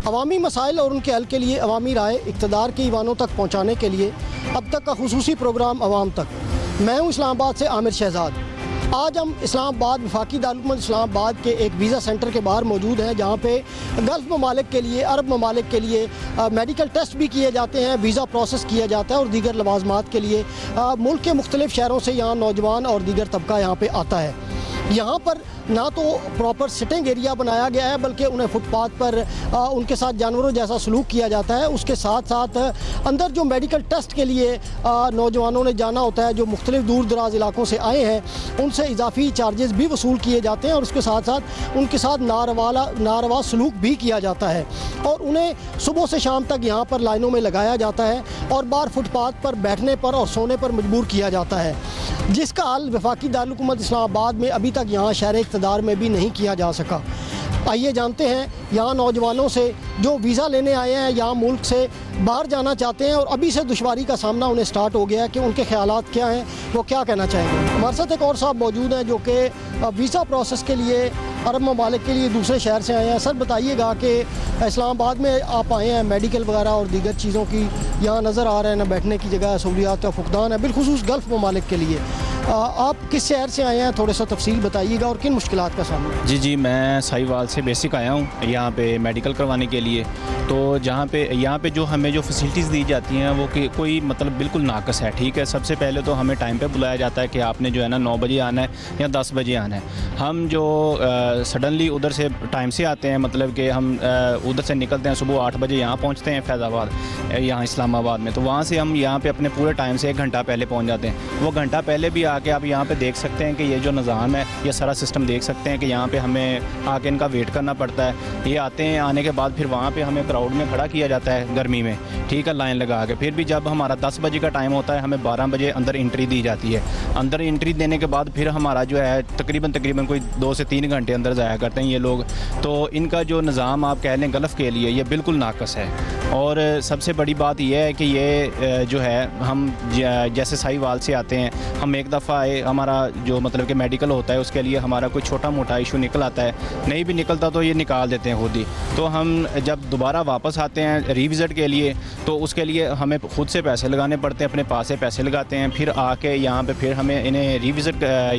अवामी मसाइल और उनके हल के लिए अवामी राय इक़्तिदार के ईवानों तक पहुँचाने के लिए अब तक का खुसूसी प्रोग्राम अवाम तक। मैं हूँ इस्लामाबाद से आमिर शहजाद। आज हम इस्लामाबाद वफाकी दारुल इस्लामाबाद के एक वीज़ा सेंटर के बाहर मौजूद हैं, जहाँ पे गल्फ़ ममालिक के लिए, अरब ममालिक के लिए मेडिकल टेस्ट भी किए जाते हैं, वीज़ा प्रोसेस किया जाता है और दीगर लवाज़मात के लिए मुल्क के मुख्तलिफ़ शहरों से यहाँ नौजवान और दीगर तबका यहाँ पे आता है। यहाँ पर ना तो प्रॉपर सिटिंग एरिया बनाया गया है, बल्कि उन्हें फुटपाथ पर उनके साथ जानवरों जैसा सलूक किया जाता है। उसके साथ साथ अंदर जो मेडिकल टेस्ट के लिए नौजवानों ने जाना होता है, जो मुख्तलिफ दूर दराज इलाकों से आए हैं, उनसे इजाफी चार्जेस भी वसूल किए जाते हैं और उसके साथ साथ उनके साथ नारवा सलूक भी किया जाता है और उन्हें सुबह से शाम तक यहाँ पर लाइनों में लगाया जाता है और बाहर फुटपाथ पर बैठने पर और सोने पर मजबूर किया जाता है, जिसका हल वफाकी दारुल हुकूमत इस्लामाबाद में अभी तक यहाँ शहर इक़्तिदार में भी नहीं किया जा सका। आइए जानते हैं यहाँ नौजवानों से जो वीज़ा लेने आए हैं, यहाँ मुल्क से बाहर जाना चाहते हैं और अभी से दुश्वारी का सामना उन्हें स्टार्ट हो गया है, कि उनके ख़यालात क्या हैं, वो क्या कहना चाहेंगे। हमारे साथ एक और साहब मौजूद हैं जो कि वीज़ा प्रोसेस के लिए अरब ममालिक के लिए दूसरे शहर से आए हैं। सर बताइएगा कि इस्लामाबाद में आप आए हैं, मेडिकल वगैरह और दीगर चीज़ों की यहाँ नज़र आ रहे हैं, ना बैठने की जगह, सहूलियात का फुकदान है, बिलखुसूस गल्फ़ ममालिक के लिए। आप किस शहर से आए हैं, थोड़ा सा तफसील बताइएगा और किन मुश्किलात का सामना। जी मैं साहिवाल से बेसिक आया हूँ यहाँ पे मेडिकल करवाने के लिए। तो यहाँ पे जो हमें जो फैसिलिटीज़ दी जाती हैं वो कोई मतलब बिल्कुल नाकस है। ठीक है, सबसे पहले तो हमें टाइम पे बुलाया जाता है कि आपने जो है ना 9 बजे आना है या 10 बजे आना है। हम जो सडनली उधर से टाइम से आते हैं, मतलब कि हम उधर से निकलते हैं सुबह 8 बजे, यहाँ पहुँचते हैं फैज़ाबाद, यहाँ इस्लामाबाद में। तो वहाँ से हम यहाँ पे अपने पूरे टाइम से 1 घंटा पहले पहुँच जाते हैं। वो घंटा पहले भी आके आप यहाँ पे देख सकते हैं कि ये जो निज़ाम है, ये सारा सिस्टम देख सकते हैं कि यहाँ पे हमें आके इनका वेट करना पड़ता है। ये आते हैं, आने के बाद फिर वहाँ पे हमें क्राउड में खड़ा किया जाता है गर्मी में, ठीक है, लाइन लगा के। फिर भी जब हमारा 10 बजे का टाइम होता है, हमें 12 बजे अंदर एंट्री दी जाती है। अंदर एंट्री देने के बाद फिर हमारा जो है तकरीबन कोई 2 से 3 घंटे अंदर जाया करते हैं ये लोग। तो इनका जो निज़ाम आप कह लें गल्फ़ के लिए, ये बिल्कुल नाकस है। और सबसे बड़ी बात यह है कि ये जो है हम जैसे साहिवाल से आते हैं, हम एक दफ़ा आए, हमारा जो मतलब कि मेडिकल होता है उसके लिए हमारा कोई छोटा मोटा इशू निकल आता है, नहीं भी निकलता तो ये निकाल देते हैं खुद ही। तो हम जब दोबारा वापस आते हैं रिविज़िट के लिए, तो उसके लिए हमें खुद से पैसे लगाने पड़ते हैं, अपने पास से पैसे लगाते हैं। फिर आके यहाँ पे फिर हमें इन्हें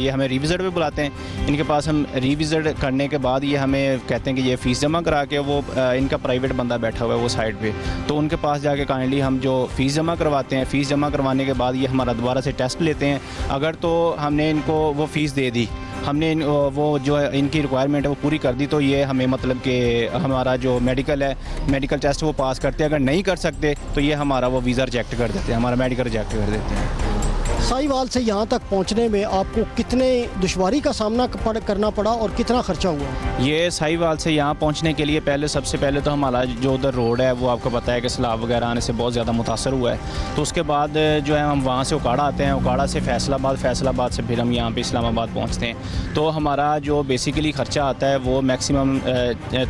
हमें रिविज़िट पे बुलाते हैं। इनके पास हम रिविज़िट करने के बाद ये हमें कहते हैं कि ये फ़ीस जमा करा के, वो इनका प्राइवेट बंदा बैठा हुआ है वो साइड पे, तो उनके पास जाके काइंडली हम जो फ़ीस जमा करवाते हैं। फ़ीस जमा करवाने के बाद ये हमारा दोबारा से टेस्ट लेते हैं। अगर तो हमने इनको वो फ़ीस दे दी, हमने वो जो है इनकी रिक्वायरमेंट है वो पूरी कर दी, तो ये हमें मतलब कि हमारा जो मेडिकल है, मेडिकल टेस्ट वो पास करते हैं। अगर नहीं कर सकते तो ये हमारा वो वीज़ा रिजेक्ट कर देते हैं, हमारा मेडिकल रिजेक्ट कर देते हैं। साहिवाल से यहाँ तक पहुँचने में आपको कितने दुश्वारी का सामना करना पड़ा और कितना ख़र्चा हुआ? ये साहिवाल से यहाँ पहुँचने के लिए सबसे पहले तो हमारा जो उधर रोड है वो आपको पता है कि सैलाब वगैरह आने से बहुत ज़्यादा मुतासर हुआ है। तो उसके बाद जो है हम वहाँ से उकाड़ा आते हैं, उकाड़ा से फैसलाबाद से फिर हम यहाँ पे इस्लामाबाद पहुँचते हैं। तो हमारा जो बेसिकली ख़र्चा आता है वो मैक्सिमम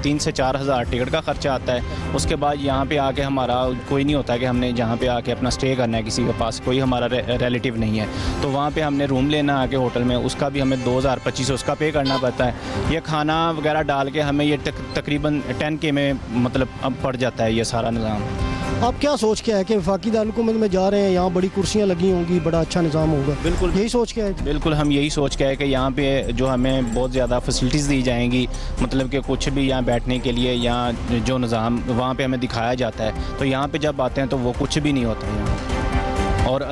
3 से 4 हज़ार टिकट का ख़र्चा आता है। उसके बाद यहाँ पर आके हमारा कोई नहीं होता कि हमने जहाँ पर आके अपना स्टे करना है, किसी के पास कोई हमारा रिलेटिव नहीं है, तो वहाँ पे हमने रूम लेना आके होटल में, उसका भी हमें 2025 उसका पे करना पड़ता है। ये खाना वगैरह डाल के हमें ये तकरीबन 10K में मतलब अब पड़ जाता है ये सारा निज़ाम। आप क्या सोच के आए कि वफाकी दारुल हुकूमत में जा रहे हैं, यहाँ बड़ी कुर्सियाँ लगी होंगी, बड़ा अच्छा निज़ाम होगा? बिल्कुल यही सोच के आए? बिल्कुल, हम यही सोच के आए कि यहाँ पे जो हमें बहुत ज़्यादा फैसिलिटीज़ दी जाएंगी, मतलब कि कुछ भी यहाँ बैठने के लिए, यहाँ जो निज़ाम वहाँ पर हमें दिखाया जाता है, तो यहाँ पर जब आते हैं तो वो कुछ भी नहीं होता है यहाँ, और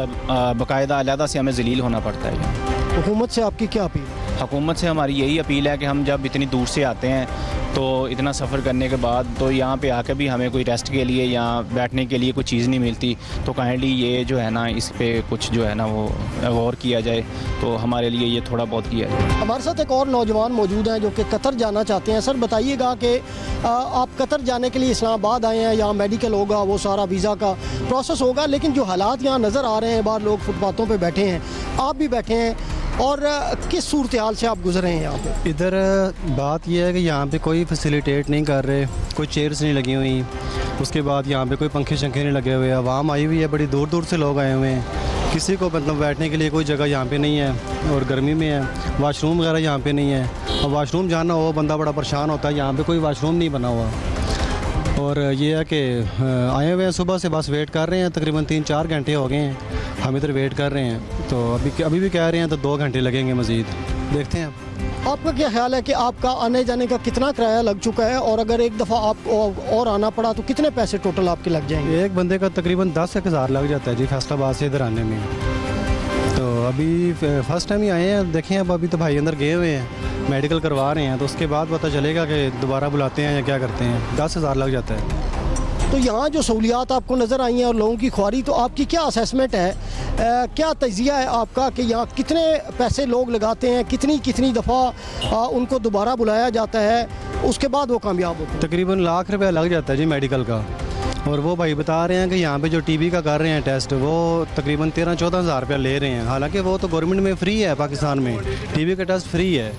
बाकायदा अलहदा से हमें ज़लील होना पड़ता है। हुकूमत से आपकी क्या अपील? हुकूमत से हमारी यही अपील है कि हम जब इतनी दूर से आते हैं तो इतना सफ़र करने के बाद तो यहाँ पे आके भी हमें कोई रेस्ट के लिए या बैठने के लिए कोई चीज़ नहीं मिलती, तो काइंडली ये जो है ना इस पे कुछ जो है ना वो गौर किया जाए, तो हमारे लिए ये थोड़ा बहुत किया जाए। हमारे साथ एक और नौजवान मौजूद हैं जो कि कतर जाना चाहते हैं। सर बताइएगा कि आप कतर जाने के लिए इस्लामाबाद आए हैं, यहाँ मेडिकल होगा, वो सारा वीज़ा का प्रोसेस होगा, लेकिन जो हालात यहाँ नज़र आ रहे हैं, बाहर लोग फुटपाथों पर बैठे हैं, आप भी बैठे हैं, और किस सूरत हाल से आप गुजरे हैं यहाँ पे? इधर बात यह है कि यहाँ पे कोई फैसिलिटेट नहीं कर रहे, कोई चेयर्स नहीं लगी हुई, उसके बाद यहाँ पे कोई पंखे शंखे नहीं लगे हुए, आवाम आई हुई है, बड़ी दूर दूर से लोग आए हुए हैं, किसी को मतलब बैठने के लिए कोई जगह यहाँ पे नहीं है, और गर्मी में है, वाशरूम वगैरह यहाँ पे नहीं है, और वाशरूम जाना हो बंदा बड़ा परेशान होता है, यहाँ पे कोई वाशरूम नहीं बना हुआ। और ये है कि आए हुए हैं सुबह से, बस वेट कर रहे हैं। तकरीबन 3-4 घंटे हो गए हैं हम इधर वेट कर रहे हैं। तो अभी भी कह रहे हैं तो 2 घंटे लगेंगे मज़ीद, देखते हैं। आपका क्या ख्याल है कि आपका आने जाने का कितना किराया लग चुका है, और अगर एक दफ़ा आप और आना पड़ा तो कितने पैसे टोटल आपके लग जाएंगे? एक बंदे का तकरीबन 10,000 लग जाता है जी फैसलाबाद से इधर आने में। तो अभी फ़र्स्ट टाइम ही आए हैं, देखें अब अभी तो भाई अंदर गए हुए हैं, मेडिकल करवा रहे हैं, तो उसके बाद पता चलेगा कि दोबारा बुलाते हैं या क्या करते हैं। 10,000 लग जाता है। तो यहाँ जो सहूलियात आपको नज़र आई हैं और लोगों की ख्वारी, तो आपकी क्या असेसमेंट है, क्या तजिया है आपका कि यहाँ कितने पैसे लोग लगाते हैं, कितनी दफ़ा उनको दोबारा बुलाया जाता है, उसके बाद वो कामयाब होते हैं? तकरीबन लाख रुपया लग जाता है जी मेडिकल का। और वो भाई बता रहे हैं कि यहाँ पे जो टीबी का कर रहे हैं टेस्ट, वो तकरीबन 13-14 हज़ार रुपया ले रहे हैं। हालांकि वो तो गवर्नमेंट में फ़्री है, पाकिस्तान में टीबी का टेस्ट फ्री है।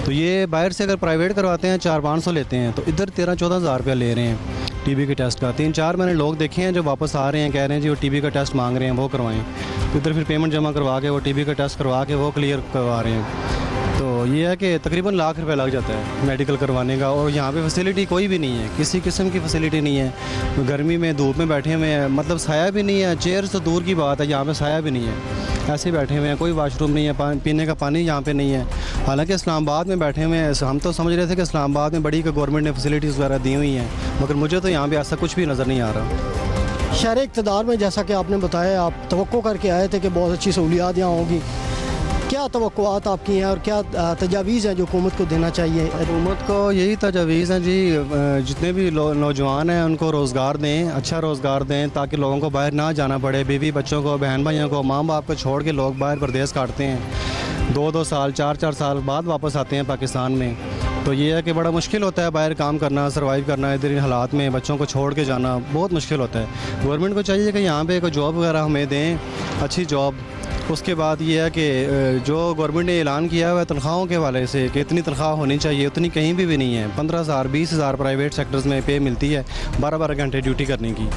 तो ये बाहर से अगर प्राइवेट करवाते हैं 400-500 लेते हैं, तो इधर 13-14 हज़ार रुपया ले रहे हैं टीबी के टेस्ट का। 3-4 मैंने लोग देखे हैं जो वापस आ रहे हैं, कह रहे हैं जी वो टीबी का टेस्ट मांग रहे हैं, वो करवाएं। तो इधर फिर पेमेंट जमा करवा के वो टीबी का टेस्ट करवा के वो क्लियर करवा रहे हैं। तो ये है कि तकरीबन लाख रुपया लग जाता है मेडिकल करवाने का। और यहाँ पे फैसिलिटी कोई भी नहीं है, किसी किस्म की फैसिलिटी नहीं है। गर्मी में धूप में बैठे हुए हैं, मतलब साया भी नहीं है, चेयर्स तो दूर की बात है, यहाँ पे साया भी नहीं है, ऐसे बैठे हुए हैं। कोई वाशरूम नहीं है, पीने का पानी यहाँ पे नहीं है। हालांकि इस्लामाबाद में बैठे हुए हैं, हम तो समझ रहे थे कि इस्लामाबाद में बड़ी गवर्नमेंट ने फैसिलिटीज़ वगैरह दी हुई हैं, मगर मुझे तो यहाँ पे ऐसा कुछ भी नज़र नहीं आ रहा। शहर इक़्तिदार में जैसा कि आपने बताया, आप तवक्को करके आए थे कि बहुत अच्छी सहूलियात यहाँ होगी, क्या तवक्कुआत आपकी हैं और क्या तजावीज़ हैं जो हुकूमत को देना चाहिए? हुकूमत को यही तजावीज़ हैं जी, जितने भी नौजवान हैं उनको रोज़गार दें, अच्छा रोज़गार दें, ताकि लोगों को बाहर ना जाना पड़े। बीवी बच्चों को, बहन भाइयों को, माँ बाप को छोड़ के लोग बाहर परदेश काटते हैं, 2-2 साल 4-4 साल बाद वापस आते हैं पाकिस्तान में। तो ये है कि बड़ा मुश्किल होता है बाहर काम करना, सर्वाइव करना, इधर इन हालात में बच्चों को छोड़ के जाना बहुत मुश्किल होता है। गवर्नमेंट को चाहिए कि यहाँ पे कोई जॉब वगैरह हमें दें, अच्छी जॉब। उसके बाद ये है कि जो गवर्नमेंट ने ऐलान किया हुआ है तनख्वाहों के हवाले से कि इतनी तनख्वाह होनी चाहिए, उतनी कहीं भी नहीं है। 15,000 20,000 प्राइवेट सेक्टर्स में पे मिलती है 12-12 घंटे ड्यूटी करने की।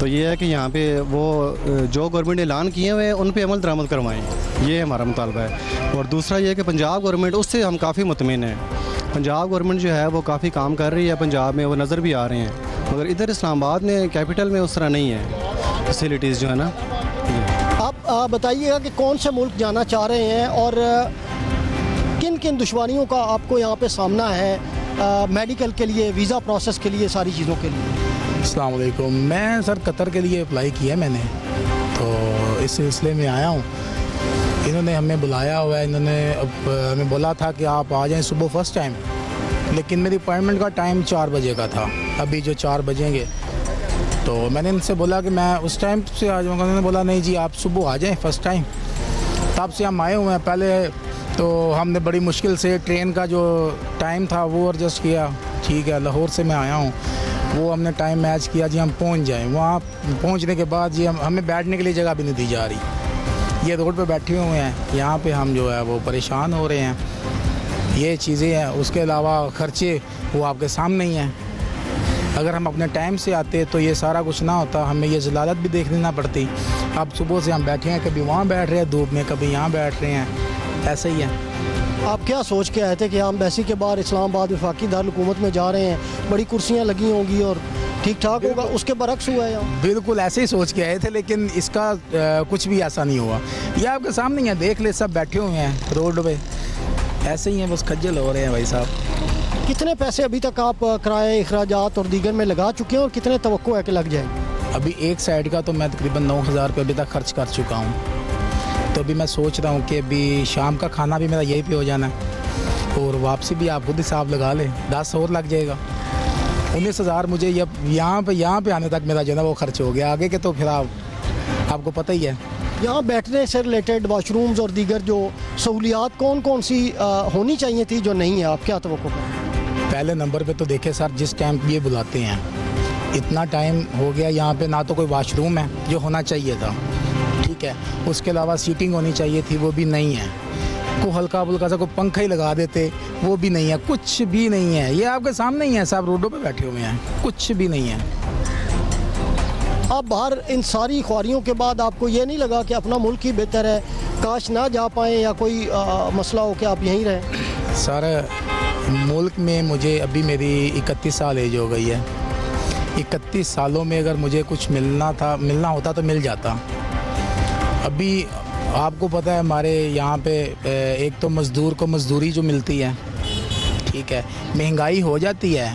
तो ये है कि यहाँ पे वो जो गवर्नमेंट ने ऐलान किए हुए हैं उन पे अमल दरामद करवाएं, ये हमारा मुतालबा है। और दूसरा ये है कि पंजाब गवर्नमेंट, उससे हम काफ़ी मुतमिन हैं। पंजाब गवर्नमेंट जो है वो काफ़ी काम कर रही है पंजाब में, वो नज़र भी आ रहे हैं, मगर इधर इस्लामाबाद में कैपिटल में उस तरह नहीं है फैसिलिटीज़ जो है ना। आप बताइएगा कि कौन से मुल्क जाना चाह रहे हैं और किन किन दुश्वारियों का आपको यहाँ पे सामना है मेडिकल के लिए, वीज़ा प्रोसेस के लिए, सारी चीज़ों के लिए? अस्सलाम वालेकुम। मैं सर कतर के लिए अप्लाई किया मैंने, तो इस सिलसिले में आया हूँ। इन्होंने हमें बुलाया हुआ है, इन्होंने हमें बोला था कि आप आ जाएं सुबह फ़र्स्ट टाइम, लेकिन मेरी अपॉइंटमेंट का टाइम 4 बजे का था, अभी जो 4 बजेंगे। तो मैंने इनसे बोला कि मैं उस टाइम से आ जाऊँगा। उन्होंने बोला नहीं जी आप सुबह आ जाएं फ़र्स्ट टाइम। तब से हम आए हुए हैं। पहले तो हमने बड़ी मुश्किल से ट्रेन का जो टाइम था वो एडजस्ट किया, ठीक है, लाहौर से मैं आया हूँ, वो हमने टाइम मैच किया जी हम पहुँच जाएँ। वहाँ पहुँचने के बाद जी हमें बैठने के लिए जगह भी नहीं दी जा रही। ये रोड पे बैठे हुए हैं, यहाँ पे हम जो है वो परेशान हो रहे हैं। ये चीज़ें हैं। उसके अलावा ख़र्चे वो आपके सामने ही हैं। अगर हम अपने टाइम से आते तो ये सारा कुछ ना होता, हमें ये ज़लालत भी देखनी ना पड़ती। अब सुबह से हम बैठे हैं, कभी वहाँ बैठ रहे हैं धूप में, कभी यहाँ बैठ रहे हैं, ऐसे ही है। आप क्या सोच के आए थे कि हम एम्बेसी के बाहर इस्लामाबाद वफाकी दारुल-हुकूमत में जा रहे हैं, बड़ी कुर्सियाँ लगी होंगी और ठीक ठाक होगा, उसके बरक्स हुआ है यहाँ? बिल्कुल ऐसे ही सोच के आए थे, लेकिन इसका कुछ भी ऐसा नहीं हुआ। ये आपके सामने ही है, देख ले, सब बैठे हुए हैं रोड पे, ऐसे ही हैं, बस खज्जल हो रहे हैं भाई साहब। कितने पैसे अभी तक आप किराए, अखराजात और दीगर में लगा चुके हैं और कितने तवक्को है कि लग जाएंगे? अभी एक साइड का तो मैं तकरीबन 9,000 रुपये अभी तक खर्च कर चुका हूँ। तो अभी मैं सोच रहा हूँ कि अभी शाम का खाना भी मेरा यहीं पे हो जाना है और वापसी भी आप खुद हिसाब लगा लें, 10 और लग जाएगा। 19,000 मुझे यहाँ पे आने तक मेरा जो है ना वो खर्च हो गया। आगे के तो फिर आपको पता ही है। यहाँ बैठने से रिलेटेड वाशरूम्स और दीगर जो सहूलियात कौन कौन सी होनी चाहिए थी जो नहीं है, आप क्या तवक्को करें? पहले नंबर पे तो देखे सर, जिस टाइम ये बुलाते हैं इतना टाइम हो गया, यहाँ पे ना तो कोई वाशरूम है जो होना चाहिए था, ठीक है, उसके अलावा सीटिंग होनी चाहिए थी, वो भी नहीं है। को हल्का फुल्का सा कोई पंखा ही लगा देते, वो भी नहीं है, कुछ भी नहीं है। ये आपके सामने ही है, सब रोडों पे बैठे हुए हैं, कुछ भी नहीं है। आप बाहर इन सारी ख्वारियों के बाद आपको ये नहीं लगा कि अपना मुल्क ही बेहतर है, काश ना जा पाएँ या कोई मसला हो कि आप यहीं रहें? सर मुल्क में मुझे अभी मेरी 31 साल एज हो गई है। 31 सालों में अगर मुझे कुछ मिलना होता तो मिल जाता। अभी आपको पता है हमारे यहाँ पे एक तो मज़दूर को मज़दूरी जो मिलती है, ठीक है, महंगाई हो जाती है,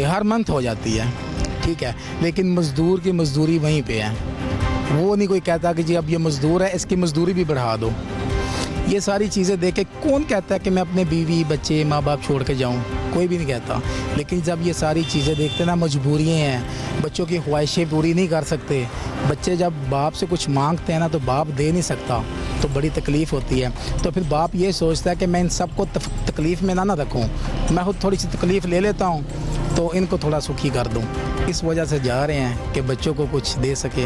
हर मंथ हो जाती है, ठीक है, लेकिन मज़दूर की मज़दूरी वहीं पे है। वो नहीं कोई कहता कि जी अब ये मज़दूर है इसकी मज़दूरी भी बढ़ा दो। ये सारी चीज़ें देख के कौन कहता है कि मैं अपने बीवी बच्चे माँ बाप छोड़ के जाऊँ, कोई भी नहीं कहता। लेकिन जब ये सारी चीज़ें देखते ना, मजबूरियाँ हैं, बच्चों की ख्वाहिशें पूरी नहीं कर सकते, बच्चे जब बाप से कुछ मांगते हैं ना तो बाप दे नहीं सकता, तो बड़ी तकलीफ़ होती है। तो फिर बाप ये सोचता है कि मैं इन सबको तकलीफ़ में ना रखूँ, मैं खुद थोड़ी सी तकलीफ़ ले लेता हूँ तो इनको थोड़ा सुखी कर दूँ। इस वजह से जा रहे हैं कि बच्चों को कुछ दे सके।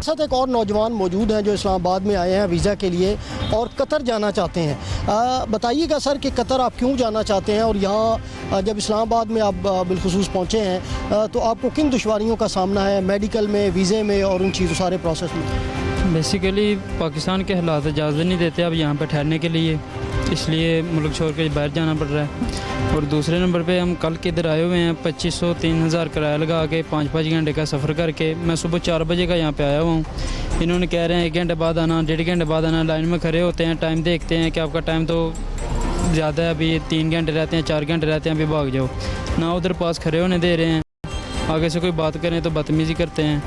साथ एक और नौजवान मौजूद हैं जो इस्लामाबाद में आए हैं वीज़ा के लिए और कतर जाना चाहते हैं। बताइएगा सर कि कतर आप क्यों जाना चाहते हैं और यहाँ जब इस्लामाबाद में आप बिलखुसूस पहुँचे हैं तो आपको किन दुश्वारियों का सामना है मेडिकल में, वीज़े में और उन चीज़ों सारे प्रोसेस में? बेसिकली पाकिस्तान के हालात इजाज़त नहीं देते अब यहाँ पे ठहरने के लिए, इसलिए मुल्क छोड़ के बाहर जाना पड़ रहा है। और दूसरे नंबर पे हम कल के इधर आए हुए हैं 2500-3000 किराया लगा के 5-5 घंटे का सफ़र करके। मैं सुबह 4 बजे का यहाँ पे आया हुआ हूँ। इन्होंने कह रहे हैं 1 घंटे बाद आना, 1.5 घंटे बाद आना। लाइन में खड़े होते हैं, टाइम देखते हैं कि आपका टाइम तो ज़्यादा है, अभी 3 घंटे रहते हैं, 4 घंटे रहते हैं, अभी भाग जाओ। ना उधर पास खड़े होने दे रहे हैं, आगे से कोई बात करें तो बदतमीज़ी करते हैं।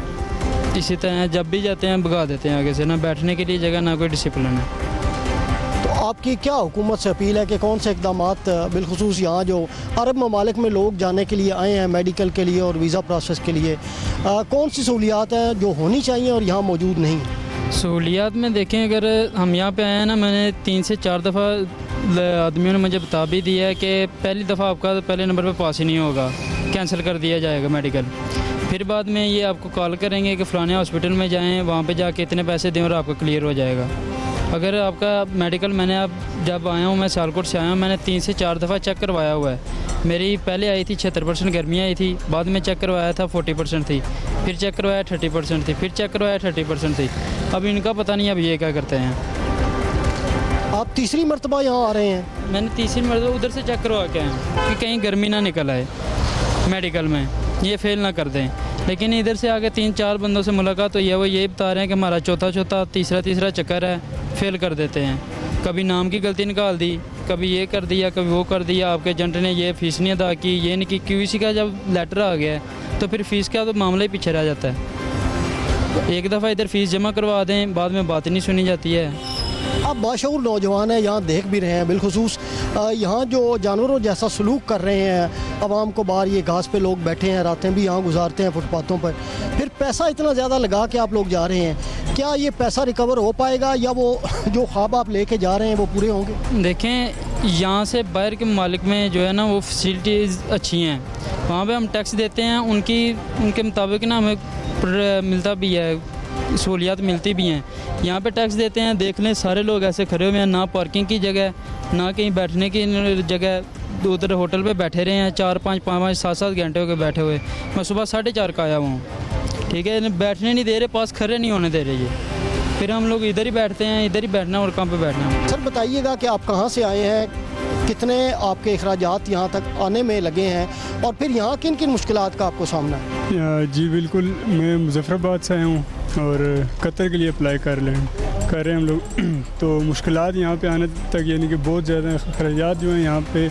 इसी तरह जब भी जाते हैं भगा देते हैं आगे से, ना बैठने के लिए जगह ना कोई डिसिप्लिन है। तो आपकी क्या हुकूमत से अपील है कि कौन से इकदाम बिलखुसूस यहाँ जो अरब ममालिक में लोग जाने के लिए आए हैं मेडिकल के लिए और वीज़ा प्रोसेस के लिए, कौन सी सहूलियात हैं जो होनी चाहिए और यहाँ मौजूद नहीं? सहूलियात में देखें, अगर हम यहाँ पे आए हैं ना, मैंने 3 से 4 दफ़ा आदमियों ने मुझे बता भी दिया है कि पहली दफ़ा आपका पहले नंबर पे पास ही नहीं होगा, कैंसिल कर दिया जाएगा मेडिकल। फिर बाद में ये आपको कॉल करेंगे कि फ़लाने हॉस्पिटल में जाएं, वहाँ पे जाके इतने पैसे दें और आपका क्लियर हो जाएगा। अगर आपका मेडिकल, मैंने अब जब आया हूँ, मैं सियालकोट से आया हूँ, मैंने 3 से 4 दफ़ा चेक करवाया हुआ है। मेरी पहले आई थी 76% गर्मी आई थी, बाद में चेक करवाया था 40% थी, फिर चेक करवाया 30% थी, फिर चेक करवाया 30% थी। अब इनका पता नहीं अब ये क्या करते हैं। आप तीसरी मरतबा यहाँ आ रहे हैं? मैंने तीसरी मरतबा उधर से चेक करवा के आया कि कहीं गर्मी ना निकल आए मेडिकल में, ये फेल ना कर दें। लेकिन इधर से आगे 3-4 बंदों से मुलाकात हुई है, वो ये बता रहे हैं कि हमारा चौथा तीसरा चक्कर है, फेल कर देते हैं। कभी नाम की गलती निकाल दी, कभी ये कर दिया, कभी वो कर दिया, आपके एजेंट ने ये फ़ीस नहीं अदा की, ये नहीं की। QEC का जब लेटर आ गया है तो फिर फ़ीस का तो मामला ही पीछे रह जाता है। एक दफ़ा इधर फ़ीस जमा करवा दें, बाद में बात नहीं सुनी जाती है। आप बाशऊर नौजवान हैं, यहाँ देख भी रहे हैं बिलखुसूस यहाँ जो जानवरों जैसा सलूक कर रहे हैं आवाम को। बाहर ये घास पे लोग बैठे हैं, रातें भी यहाँ गुजारते हैं फुटपाथों पर, फिर पैसा इतना ज़्यादा लगा के आप लोग जा रहे हैं, क्या ये पैसा रिकवर हो पाएगा या वो जो ख्वाब आप लेके जा रहे हैं वो पूरे होंगे? देखें, यहाँ से बाहर के ममालिक में जो है ना वो फैसिलिटीज़ अच्छी हैं, वहाँ पे हम टैक्स देते हैं, उनके मुताबिक ना हमें मिलता भी है, सहूलियात मिलती भी हैं। यहाँ पे टैक्स देते हैं, देख लें सारे लोग ऐसे खड़े हुए हैं, ना पार्किंग की जगह, ना कहीं बैठने की जगह। उधर होटल पे बैठे रहे हैं 4-5, 7-7 घंटे हो गए बैठे हुए। मैं सुबह 4:30 का आया हुआ हूँ, ठीक है, बैठने नहीं दे रहे, पास खड़े नहीं होने दे रहे ये। फिर हम लोग इधर ही बैठते हैं, इधर ही बैठना और कहाँ पे बैठना। सर बताइएगा कि आप कहाँ से आए हैं, कितने आपके अखराजात यहाँ तक आने में लगे हैं और फिर यहाँ किन किन मुश्किलात का आपको सामना है? जी बिल्कुल, मैं मुजफ्फराबाद से आया हूँ और कतर के लिए अप्लाई कर रहे हैं हम लोग। तो मुश्किलात यहाँ पे आने तक यानी कि बहुत ज़्यादा अखराजात जो हैं यहाँ पे,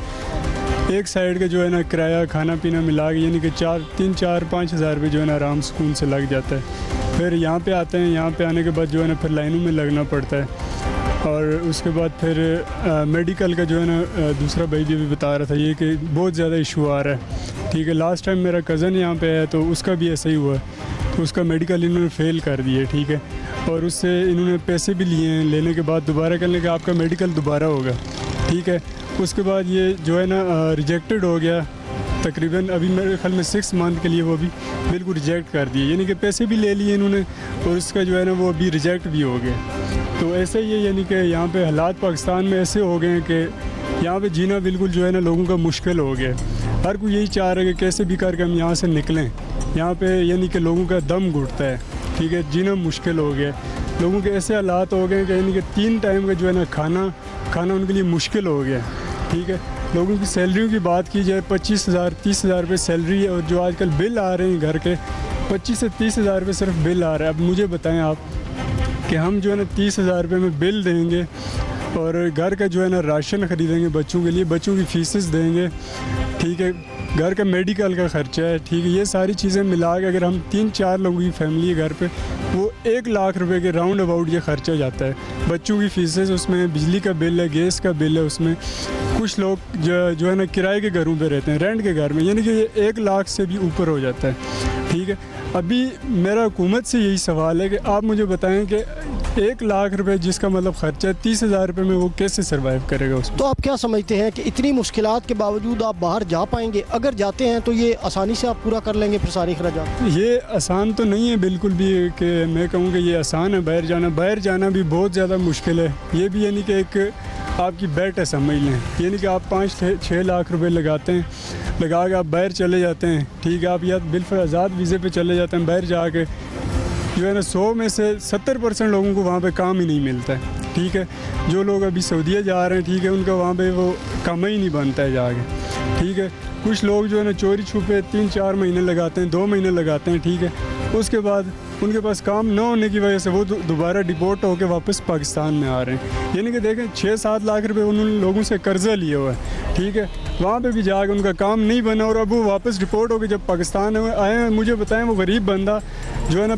एक साइड का जो है ना किराया खाना पीना मिला के यानी कि 3-4-5 हज़ार रुपये जो है ना आराम सुकून से लग जाता है। फिर यहाँ पे आते हैं, यहाँ पे आने के बाद जो है ना फिर लाइनों में लगना पड़ता है। और उसके बाद फिर मेडिकल का जो है ना दूसरा भाई भी बता रहा था ये कि बहुत ज़्यादा इशू आ रहा है, ठीक है। लास्ट टाइम मेरा कज़न यहाँ पे आया तो उसका भी ऐसा ही हुआ, तो उसका मेडिकल इन्होंने फ़ेल कर दिया, ठीक है। और उससे इन्होंने पैसे भी लिए हैं, लेने के बाद दोबारा करने का आपका मेडिकल दोबारा होगा, ठीक है। उसके बाद ये जो है ना रिजेक्टेड हो गया तकरीबन, अभी मेरे ख्याल में 6 मंथ के लिए वो भी बिल्कुल रिजेक्ट कर दिए, यानी कि पैसे भी ले लिए इन्होंने और उसका जो है ना वो अभी रिजेक्ट भी हो गया। तो ऐसे ही है, यानी कि यहाँ पे हालात पाकिस्तान में ऐसे हो गए हैं कि यहाँ पे जीना बिल्कुल जो है ना लोगों का मुश्किल हो गया। हर कोई यही चाह रहा है कि कैसे भी करके हम यहाँ से निकलें। यहाँ पे यानी कि लोगों का दम घुटता है, ठीक है, जीना मुश्किल हो गया। लोगों के ऐसे हालात हो गए कि यानी कि 3 टाइम का जो है ना खाना उनके लिए मुश्किल हो गया, ठीक है। लोगों की सैलरियों की बात की जाए 25,000 30,000 रुपये सैलरी है, और जो आजकल बिल आ रहे हैं घर के 25 से 30,000 रुपये सिर्फ बिल आ रहा है। अब मुझे बताएं आप कि हम जो है ना 30,000 रुपये में बिल देंगे और घर का जो है ना राशन ख़रीदेंगे बच्चों के लिए, बच्चों की फीसेस देंगे, ठीक है, घर का मेडिकल का ख़र्चा है, ठीक है। ये सारी चीज़ें मिला के अगर हम 3-4 लोगों की फैमिली है घर पे, वो 1 लाख रुपए के राउंड अबाउट ये ख़र्चा जाता है। बच्चों की फीसेस उसमें, बिजली का बिल है, गैस का बिल है उसमें, कुछ लोग जो है ना किराए के घरों पे रहते हैं, रेंट के घर में, यानी कि ये 1 लाख से भी ऊपर हो जाता है, ठीक है। अभी मेरा हुकूमत से यही सवाल है कि आप मुझे बताएं कि 1 लाख रुपए जिसका मतलब ख़र्चा है 30,000 रुपये में, वो कैसे सर्वाइव करेगा उसमें। तो आप क्या समझते हैं कि इतनी मुश्किलात के बावजूद आप बाहर जा पाएंगे? अगर जाते हैं तो ये आसानी से आप पूरा कर लेंगे फिर सारे अखराजात? ये आसान तो नहीं है बिल्कुल भी कि मैं कहूँ कि ये आसान है बाहर जाना भी बहुत ज़्यादा मुश्किल है। ये भी यानी कि एक आपकी बेट है समझ लें, यानी कि आप 5-6 लाख रुपए लगाते हैं, लगा के आप बाहर चले जाते हैं, ठीक है। आप या बिल्कुल आज़ाद वीज़े पे चले जाते हैं, बाहर जाके जो है ना 100 में से 70% लोगों को वहाँ पे काम ही नहीं मिलता है, ठीक है। जो लोग अभी सऊदीया जा रहे हैं, ठीक है, उनका वहाँ पे वो काम ही नहीं बनता है जाके, ठीक है। कुछ लोग जो है ना चोरी छुपे 3-4 महीने लगाते हैं, 2 महीने लगाते हैं, ठीक है। उसके बाद उनके पास काम न होने की वजह से वो दोबारा डिपोर्ट होकर वापस पाकिस्तान में आ रहे हैं। यानी कि देखें 6-7 लाख रुपए उन लोगों से कर्जा लिया हुआ है, ठीक है। वहाँ पे भी जाकर उनका काम नहीं बना और अब वो वापस डिपोर्ट होकर जब पाकिस्तान आए हैं, मुझे बताएं वो गरीब बंदा जो है ना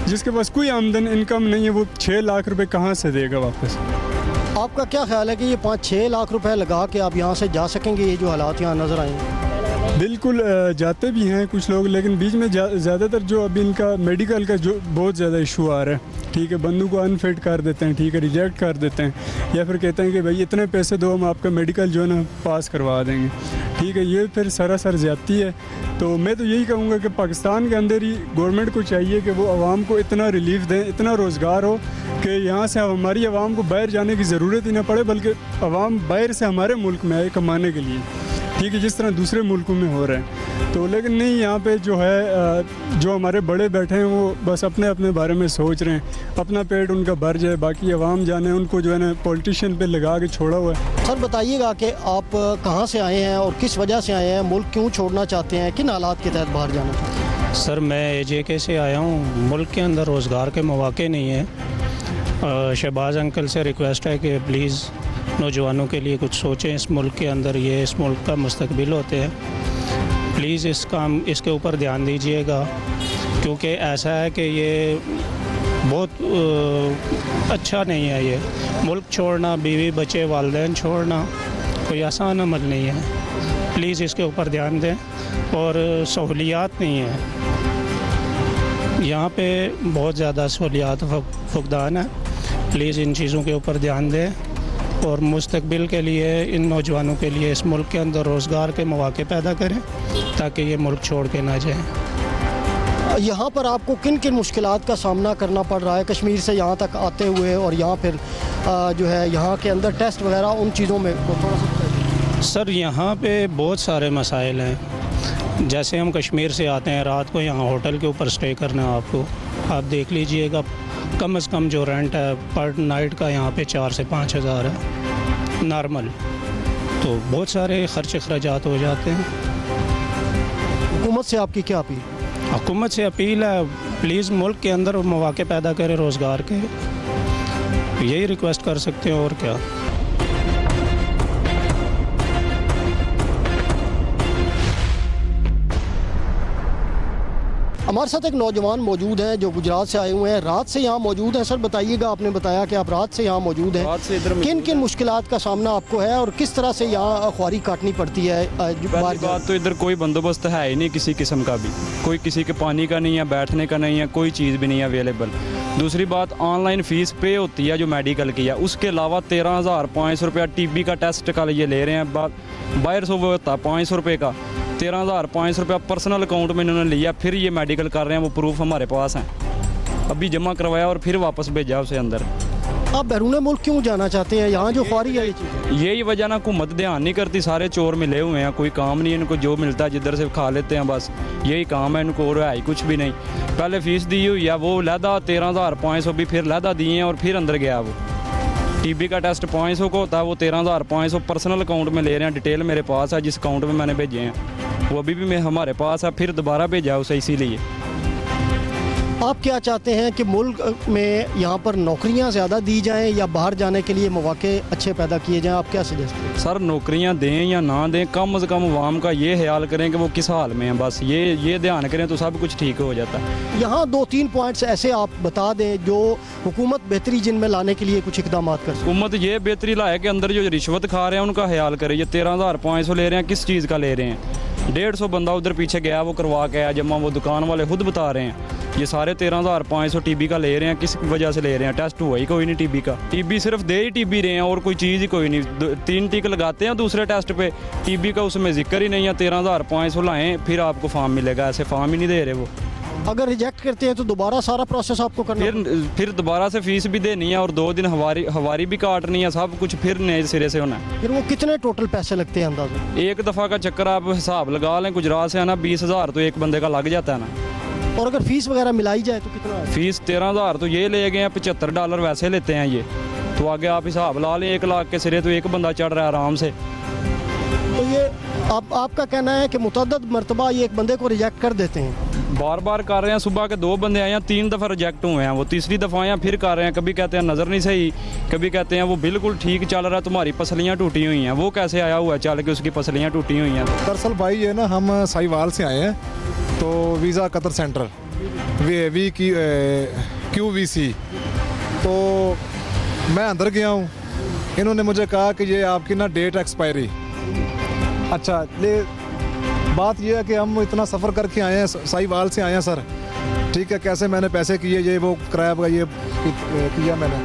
जिसके पास कोई आमदन इनकम नहीं है, वो 6 लाख रुपए कहाँ से देगा वापस? आपका क्या ख्याल है कि ये 5-6 लाख रुपए लगा के आप यहाँ से जा सकेंगे? ये जो हालात यहाँ नज़र आए हैं। बिल्कुल जाते भी हैं कुछ लोग, लेकिन बीच में ज़्यादातर जो अभी इनका मेडिकल का जो बहुत ज़्यादा इशू आ रहा है, ठीक है, बंदों को अनफिट कर देते हैं, ठीक है, रिजेक्ट कर देते हैं, या फिर कहते हैं कि भाई इतने पैसे दो हम आपका मेडिकल जो है ना पास करवा देंगे, ठीक है। ये फिर सरासर ज़्यादती है। तो मैं तो यही कहूँगा कि पाकिस्तान के अंदर ही गवर्नमेंट को चाहिए कि वो आवाम को इतना रिलीफ दें, इतना रोज़गार हो कि यहाँ से हमारी आवाम को बाहर जाने की ज़रूरत ही ना पड़े, बल्कि आवाम बाहर से हमारे मुल्क में आए कमाने के लिए, ठीक है, जिस तरह दूसरे मुल्कों में हो रहा है। तो लेकिन नहीं, यहाँ पे जो है जो हमारे बड़े बैठे हैं वो बस अपने अपने बारे में सोच रहे हैं, अपना पेट उनका भर जाए, बाकी आवाम जाने उनको जो है ना पॉलिटिशियन पे लगा के छोड़ा हुआ है। सर बताइएगा कि आप कहाँ से आए हैं और किस वजह से आए हैं, मुल्क क्यों छोड़ना चाहते हैं, किन हालात के तहत बाहर जाना चाहते हैं? सर मैं AJK से आया हूँ। मुल्क के अंदर रोज़गार के मौके नहीं है। शहबाज अंकल से रिक्वेस्ट है कि प्लीज़ नौजवानों के लिए कुछ सोचें। इस मुल्क के अंदर ये इस मुल्क का मुस्तकबिल होते हैं, प्लीज़ इसके ऊपर ध्यान दीजिएगा, क्योंकि ऐसा है कि ये बहुत अच्छा नहीं है। ये मुल्क छोड़ना, बीवी बच्चे वालिदैन छोड़ना कोई आसान अमल नहीं है। प्लीज़ इसके ऊपर ध्यान दें। और सहूलियात नहीं है यहाँ पे, बहुत ज़्यादा सहूलियात फुकदान है। प्लीज़ इन चीज़ों के ऊपर ध्यान दें और मुस्तकबिल के लिए इन नौजवानों के लिए इस मुल्क के अंदर रोज़गार के मौके पैदा करें ताकि ये मुल्क छोड़ के ना जाएं। यहाँ पर आपको किन किन मुश्किलात का सामना करना पड़ रहा है कश्मीर से यहाँ तक आते हुए, और यहाँ फिर जो है यहाँ के अंदर टेस्ट वगैरह उन चीज़ों में थोड़ा सा? सर यहाँ पे बहुत सारे मसाइल हैं। जैसे हम कश्मीर से आते हैं, रात को यहाँ होटल के ऊपर स्टे करना है आपको, आप देख लीजिएगा कम से कम जो रेंट है पर नाइट का यहाँ पे 4 से 5 हज़ार है नॉर्मल। तो बहुत सारे खर्च अखराजात हो जाते हैं। हुकूमत से आपकी क्या अपील? हुकूमत से अपील है प्लीज़ मुल्क के अंदर मौके पैदा करें रोज़गार के, यही रिक्वेस्ट कर सकते हैं और क्या। हमारे साथ एक नौजवान मौजूद हैं जो गुजरात से आए हुए हैं, रात से यहाँ मौजूद हैं। सर बताइएगा, आपने बताया कि आप रात से यहाँ मौजूद हैं, किन किन मुश्किलात का सामना आपको है और किस तरह से यहाँ ख्वारी काटनी पड़ती है? पहली बात तो इधर कोई बंदोबस्त है ही नहीं किसी किस्म का भी, कोई किसी के पानी का नहीं है, बैठने का नहीं है, कोई चीज़ भी नहीं है अवेलेबल। दूसरी बात, ऑनलाइन फ़ीस पे होती है जो मेडिकल की है, उसके अलावा 13,500 रुपया TB का टेस्ट का ये ले रहे हैं। 1200 वो होता है 500 रुपये का, 13,500 रुपया पर्सनल अकाउंट में इन्होंने लिया, फिर ये मेडिकल कर रहे हैं। वो प्रूफ हमारे पास हैं, अभी जमा करवाया और फिर वापस भेजा उसे अंदर। आप बैरून मुल्क क्यों जाना चाहते हैं? यहाँ जो ख्वारी है ये चीज़ यही वजह ना, हुकूमत ध्यान नहीं करती, सारे चोर मिले हुए हैं, कोई काम नहीं है इनको, जो मिलता है जिधर से खा लेते हैं, बस यही काम है इनको, और है ही कुछ भी नहीं। पहले फ़ीस दी हुई है, वो लहदा 13,500 भी फिर लहदा दिए हैं और फिर अंदर गया वो। टीबी का टेस्ट 500 का होता है, वो 13,500 पर्सनल अकाउंट में ले रहे हैं। डिटेल मेरे पास है, जिस अकाउंट में मैंने भेजे हैं वो अभी भी हमारे पास है, फिर दोबारा भेजा है उसे इसीलिए। आप क्या चाहते हैं कि मुल्क में यहाँ पर नौकरियाँ ज़्यादा दी जाएं या बाहर जाने के लिए मौके अच्छे पैदा किए जाएं? आप क्या सजेस्ट करें? सर नौकरियां दें या ना दें, कम से कम अवाम का ये ख्याल करें कि वो किस हाल में है, बस ये ध्यान करें तो सब कुछ ठीक हो जाता है। यहाँ 2-3 पॉइंट्स ऐसे आप बता दें जो हुकूमत बेहतरी जिनमें लाने के लिए कुछ इकदाम कर सके। हुकूमत ये बेहतरी लाए कि अंदर जो रिश्वत खा रहे हैं उनका ख्याल करे। ये 13,500 ले रहे हैं, किस चीज़ का ले रहे हैं? 150 बंदा उधर पीछे गया, वो करवा के आया जमा, वो दुकान वाले खुद बता रहे हैं। ये सारे 13,500 टीबी का ले रहे हैं, किस वजह से ले रहे हैं? टेस्ट हुआ ही कोई नहीं टीबी का, टीबी सिर्फ दे ही टीबी रहे हैं और कोई चीज़ ही कोई नहीं। 3 टिक लगाते हैं दूसरे टेस्ट पे, टीबी का उसमें जिक्र ही नहीं है। 13,500 लाएँ फिर आपको फॉर्म मिलेगा, ऐसे फॉर्म ही नहीं दे रहे वो। अगर रिजेक्ट करते हैं तो दोबारा सारा प्रोसेस आपको करना फिर दोबारा से फीस भी देनी है और 2 दिन हवारी भी काटनी है, सब कुछ फिर नए सिरे से होना है। फिर वो कितने टोटल पैसे लगते हैं अंदाज़ा? एक दफ़ा का चक्कर आप हिसाब लगा लें, गुजरात से आना 20,000 तो एक बंदे का लग जाता है ना। और अगर फीस वगैरह मिलाई जाए तो कितना? फीस 13,000 तो ये ले गए हैं, $75 वैसे लेते हैं ये, तो आगे आप हिसाब ला लें 1 लाख के सिरे तो एक बंदा चढ़ रहा है आराम से। तो ये आपका कहना है कि मुतअद्दिद मरतबा ये एक बंदे को रिजेक्ट कर देते हैं? बार बार कर रहे हैं, सुबह के 2 बंदे आए हैं, 3 दफ़ा रिजेक्ट हुए हैं, वो तीसरी दफ़ा आए हैं फिर कर रहे हैं। कभी कहते हैं नज़र नहीं सही, कभी कहते हैं वो बिल्कुल ठीक चल रहा है, तुम्हारी पसलियाँ टूटी हुई हैं। वो कैसे आया हुआ है चल के उसकी पसलियाँ टूटी हुई हैं? दरअसल भाई ये ना हम साहिवाल से आए हैं, तो वीज़ा कतर सेंटर QVC, तो मैं अंदर गया हूँ, इन्होंने मुझे कहा कि ये आपकी ना डेट एक्सपायरी। अच्छा, बात ये है कि हम इतना सफ़र करके आए हैं, साहिवाल से आए हैं सर, ठीक है, कैसे मैंने पैसे किए, ये वो किराया का ये किया मैंने।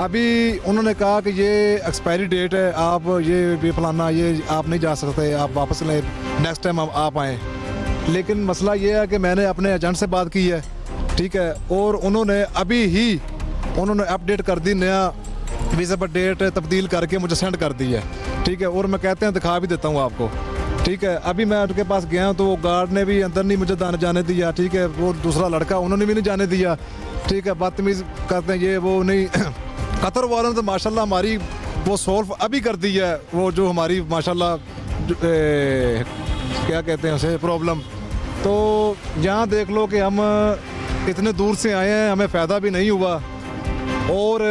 अभी उन्होंने कहा कि ये एक्सपायरी डेट है, आप ये फलाना, ये आप नहीं जा सकते, आप वापस लें, नेक्स्ट टाइम आप आएँ। लेकिन मसला ये है कि मैंने अपने एजेंट से बात की है, ठीक है, और उन्होंने अभी ही अपडेट कर दी, नया वीज़ा पर डेट तब्दील करके मुझे सेंड कर दी है, ठीक है, और मैं कहते हैं दिखा भी देता हूँ आपको, ठीक है। अभी मैं उनके पास गया तो वो गार्ड ने भी अंदर नहीं मुझे जाने दिया, ठीक है, वो दूसरा लड़का उन्होंने भी नहीं जाने दिया, ठीक है, बदतमीज़ करते हैं ये वो नहीं। कतर वालों ने तो माशाल्लाह हमारी वो सॉल्व अभी कर दी है, वो जो हमारी माशाल्लाह क्या कहते हैं उसे प्रॉब्लम। तो यहाँ देख लो कि हम इतने दूर से आए हैं, हमें फ़ायदा भी नहीं हुआ, और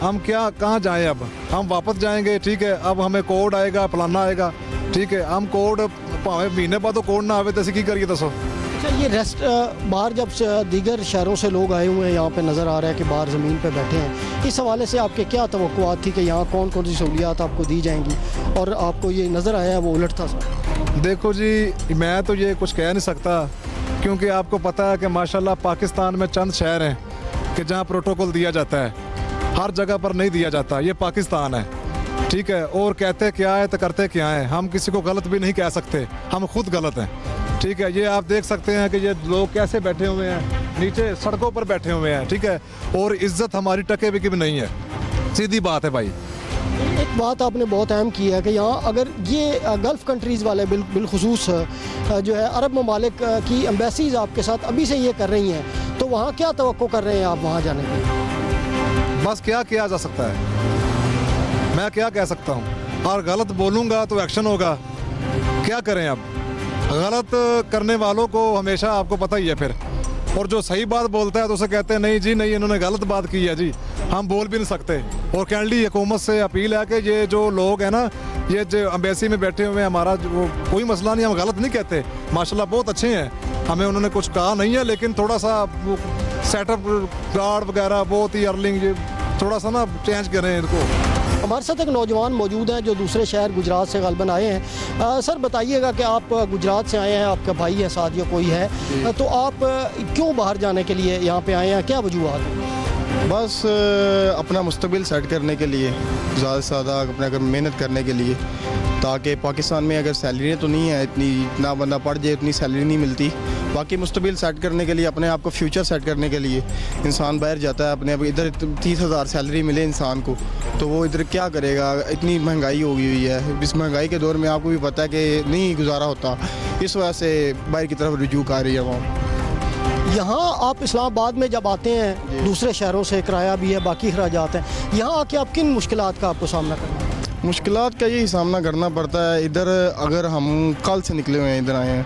हम कहाँ जाएं? अब हम वापस जाएंगे, ठीक है, अब हमें कोड आएगा, फलाना आएगा, ठीक है, हम कोड भावे महीने बाद तो कोड ना आवे तो की करिए दसो। अच्छा, ये रेस्ट बाहर जब दीगर शहरों से लोग आए हुए हैं, यहाँ पे नज़र आ रहा है कि बाहर ज़मीन पे बैठे हैं, इस हवाले से आपके क्या तवक्कुआत थी कि यहाँ कौन कौन सी सहूलियात आपको दी जाएंगी, और आपको ये नज़र आया है वो उलट था? सर देखो जी, मैं तो ये कुछ कह नहीं सकता, क्योंकि आपको पता है कि माशाल्लाह पाकिस्तान में चंद शहर हैं कि जहाँ प्रोटोकॉल दिया जाता है, हर जगह पर नहीं दिया जाता। ये पाकिस्तान है, ठीक है, और कहते क्या है तो करते क्या है। हम किसी को गलत भी नहीं कह सकते, हम खुद गलत हैं, ठीक है। ये आप देख सकते हैं कि ये लोग कैसे बैठे हुए हैं, नीचे सड़कों पर बैठे हुए हैं, ठीक है, और इज्जत हमारी टके बिकी भी नहीं है, सीधी बात है भाई। एक बात आपने बहुत अहम की है कि यहाँ अगर ये गल्फ़ कंट्रीज़ वाले बिलखुसूस जो है अरब ममालिक की एम्बेसीज़ आपके साथ अभी से ये कर रही हैं, तो वहाँ क्या तवक्को कर रहे हैं आप वहाँ जाने के? बस क्या किया जा सकता है, मैं क्या कह सकता हूँ, और गलत बोलूँगा तो एक्शन होगा, क्या करें अब। गलत करने वालों को हमेशा आपको पता ही है फिर, और जो सही बात बोलता है तो उसे कहते हैं नहीं जी नहीं, इन्होंने गलत बात की है जी, हम बोल भी नहीं सकते। और कैंडली हुकूमत से अपील है कि ये जो लोग हैं ना, ये जो एम्बेसी में बैठे हुए हैं, हमारा जो कोई मसला नहीं, हम गलत नहीं कहते, माशाल्लाह बहुत अच्छे हैं, हमें उन्होंने कुछ कहा नहीं है, लेकिन थोड़ा सा सेटअप गार्ड वगैरह बहुत ही अर्लिंग, ये थोड़ा सा ना चेंज करें इनको। हमारे साथ एक नौजवान मौजूद हैं जो दूसरे शहर गुजरात से ग़ालिबन आए हैं। सर बताइएगा कि आप गुजरात से आए हैं, आपका भाई है साथ या कोई है, तो आप क्यों बाहर जाने के लिए यहाँ पे आए हैं, क्या वजूहत है? बस अपना मुस्तकबिल सेट करने के लिए, ज़्यादा से ज़्यादा अपने अगर मेहनत करने के लिए, ताकि पाकिस्तान में अगर सैलरी तो नहीं है इतना बंदा पढ़ जाए इतनी सैलरी नहीं मिलती। बाकी मुस्तबिल सेट करने के लिए अपने आप को फ्यूचर सेट करने के लिए इंसान बाहर जाता है। अपने इधर 30,000 सैलरी मिले इंसान को तो वो इधर क्या करेगा, इतनी महंगाई हो गई हुई है। इस महंगाई के दौर में आपको भी पता है कि नहीं गुजारा होता, इस वजह से बाहर की तरफ रुजू कर रही है वहाँ। यहाँ आप इस्लामाबाद में जब आते हैं दूसरे शहरों से, किराया भी है, बाकी अखराजात हैं, यहाँ आके आप किन मुश्किलात का आपको सामना करना है? मुश्किलात का यही सामना करना पड़ता है। इधर अगर हम कल से निकले हुए हैं, इधर आए हैं,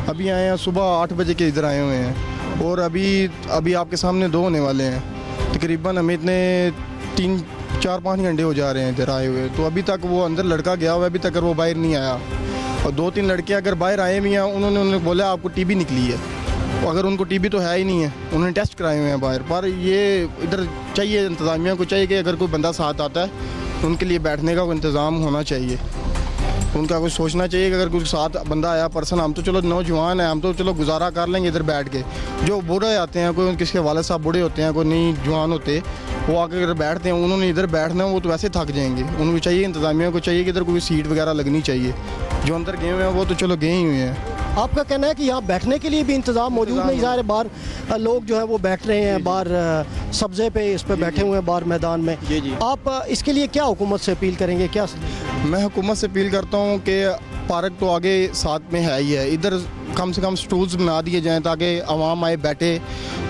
अभी आए हैं सुबह 8 बजे के इधर आए हुए हैं और अभी आपके सामने 2 होने वाले हैं। तकरीबन हमें इतने 3-4-5 घंटे हो जा रहे हैं इधर आए हुए। तो अभी तक वो अंदर लड़का गया हुआ है, अभी तक वो बाहर नहीं आया। और 2-3 लड़के अगर बाहर आए भी हैं, उन्होंने बोला आपको टीबी निकली है। अगर उनको टीबी तो है ही नहीं है, उन्होंने टेस्ट कराए हुए हैं बाहर। पर ये इधर चाहिए, इंतज़ामिया को चाहिए कि अगर कोई बंदा साथ आता है उनके लिए बैठने का कोई इंतज़ाम होना चाहिए। उनका कुछ सोचना चाहिए कि अगर कोई साथ बंदा आया पर्सन, हम तो चलो नौजवान हैं, हम तो चलो गुजारा कर लेंगे इधर बैठ के। जो बूढ़े आते हैं, कोई किसके वालिद साहब बूढ़े होते हैं, कोई नहीं जवान होते, वो आकर अगर बैठते हैं, उन्होंने इधर बैठना वो तो वैसे थक जाएंगे। उनको चाहिए, इंतज़ामिया को चाहिए कि इधर कोई सीट वगैरह लगनी चाहिए। जो अंदर गए हुए हैं वो तो चलो गए ही हुए हैं। आपका कहना है कि यहाँ बैठने के लिए भी इंतज़ाम मौजूद नहीं? ज़ाहिर है बाहर लोग जो है वो बैठ रहे हैं, बाहर सब्ज़े पे इस पे बैठे हुए हैं बाहर मैदान में। आप इसके लिए क्या हुकूमत से अपील करेंगे? क्या मैं हुकूमत से अपील करता हूँ कि पार्क तो आगे साथ में है ही है, इधर कम से कम स्टूल्स बना दिए जाएँ ताकि आवाम आए बैठे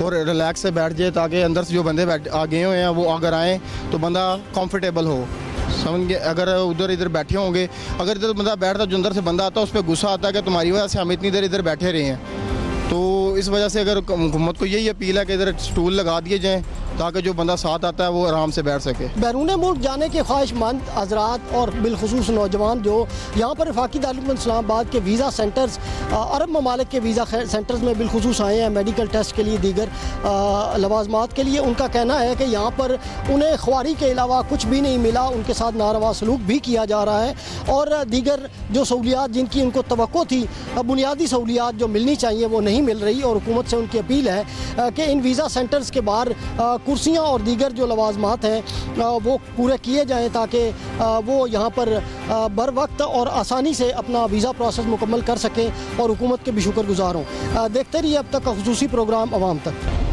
और रिलैक्स से बैठ जाए, ताकि अंदर से जो बंदे आ गए हुए हैं वो अगर आएँ तो बंदा कंफर्टेबल हो। समझ गए? अगर उधर इधर बैठे होंगे, अगर इधर बंदा बैठता, जो अंदर से बंदा आता है उस पर गुस्सा आता है कि तुम्हारी वजह से हम इतनी देर इधर बैठे रहे हैं। तो इस वजह से अगर हुकूमत को यही अपील है कि इधर स्टूल लगा दिए जाएँ ताकि जो बंदा साथ आता है वो आराम से बैठ सके। बैरून मुल्क जाने के ख्वाहिशमंद हजरात और बिलखुसूस नौजवान जो यहाँ पर वफाकी दारुल उलूम इस्लामाबाद के वीज़ा सेंटर्स, अरब ममालिक के वीज़ा सेंटर्स में बिलखुसूस आए हैं मेडिकल टेस्ट के लिए, दीगर लवाजमात के लिए, उनका कहना है कि यहाँ पर उन्हें ख्वारी के अलावा कुछ भी नहीं मिला, उनके साथ नारवा सलूक भी किया जा रहा है और दीगर जो सहूलियात जिनकी उनको तवक्को थी, बुनियादी सहूलियात जो मिलनी चाहिए वो नहीं मिल रही। और हुकूमत से उनकी अपील है कि इन वीज़ा सेंटर्स के बाहर कुर्सियाँ और दीगर जो लवाजमात हैं वो पूरे किए जाएँ ताकि वो यहाँ पर बर वक्त और आसानी से अपना वीज़ा प्रोसेस मुकम्मल कर सकें और हुकूमत के भी शुक्रगुजार हों। देखते रहिए अब तक का खुसूसी प्रोग्राम अवाम तक।